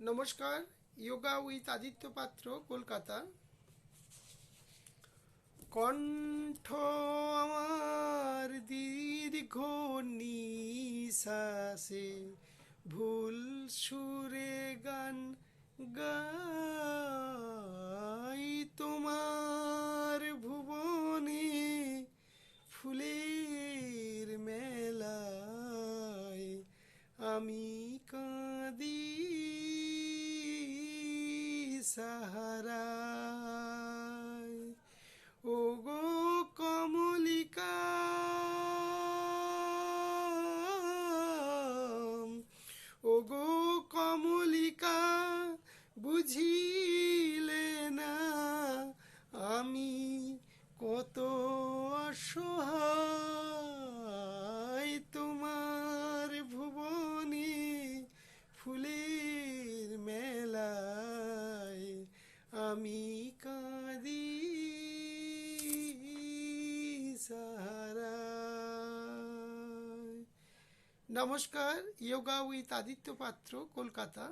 নমস্কার। যোগা উইথ আদিত্য পাত্র, কলকাতা। কণ্ঠ আমার দীর্ঘ নিঃশ্বাসে ভুল সুরে গান গাই তোমার ভুবনে ফুলের মেলায় আমি কাঁদি সাহারায়। ও গো কমলিকা, ও গো কমলিকা, বুঝিলে না আমি কত অসহায় তোমার ভুবনে ফুলের মেলায় আমি কাঁদি সাহারায়। নমস্কার। যোগা উইথ আদিত্য পাত্র, কলকাতা।